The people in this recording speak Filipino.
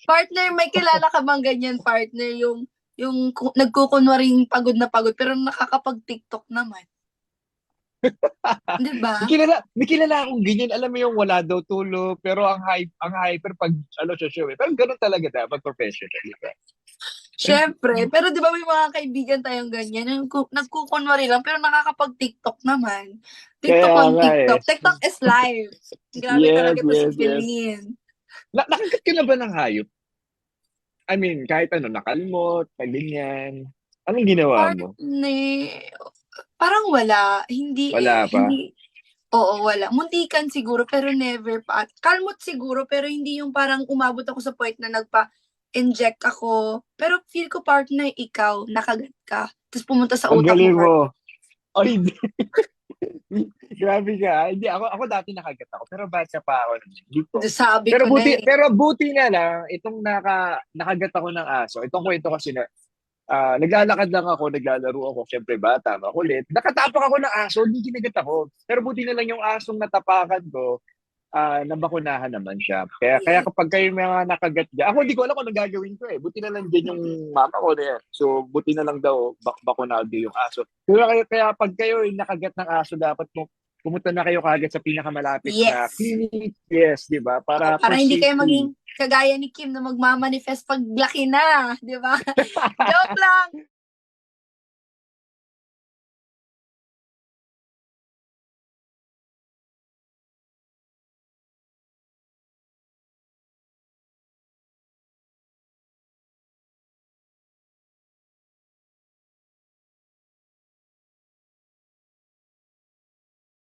Partner, may kilala ka bang ganyan, partner, yung nagkukunwaring pagod na pagod, pero nakakapag-TikTok naman. Di ba? May kilala akong ganyan. Alam mo yung wala daw tulog, pero ang hyper pag ano siya show. Pero ganun talaga dapat professional, di ba? Siyempre. Pero di ba may mga kaibigan tayong ganyan, yung nagkukunwari lang, pero nakakapag-TikTok naman. TikTok Kaya on nga eh. TikTok. TikTok is live. Grabe Yes, talaga to si yes, yes. Feline. Nakagat ka na ba ng hayop? I mean, kahit ano, nakalimot, ganyan. Anong ginawa mo? Partner, parang wala. Hindi eh. Wala pa. Hindi. Oo, wala. Muntikan siguro, pero never pa. Kalmot siguro, pero hindi yung parang umabot ako sa point na nagpa-inject ako. Pero feel ko, partner, ikaw, nakagat ka. Tapos pumunta sa Ang utak mo, galing partner. mo. Ay, hindi. Grabe ka. Hindi, ako dati nakagat ako, pero bata pa ako nun. Hindi ko. Sabi Pero ko na buti, eh. pero buti na lang, itong nakagat ako ng aso. Itong kwento kasi na, naglalakad lang ako, naglalaro ako, syempre bata, makulit. Nakatapak ako ng aso, hindi kinagat ako. Pero buti na lang yung asong natapakan ko, nabakunahan naman siya. Kaya kapag kayo mga nakagat dyan, ako hindi ko alam kung anong gagawin ko eh. Buti na lang din yung mama ko na yan. So, buti na lang daw bakunado yung aso. Kaya pag kayo yung nakagat ng aso, dapat mo pumunta na kayo kagad sa pinakamalapit na Yes. clinic. Yes, di ba? Oo, Para para for hindi kayo safety. maging kagaya ni Kim na magmamanifest pag laki na. Di ba? Joke lang.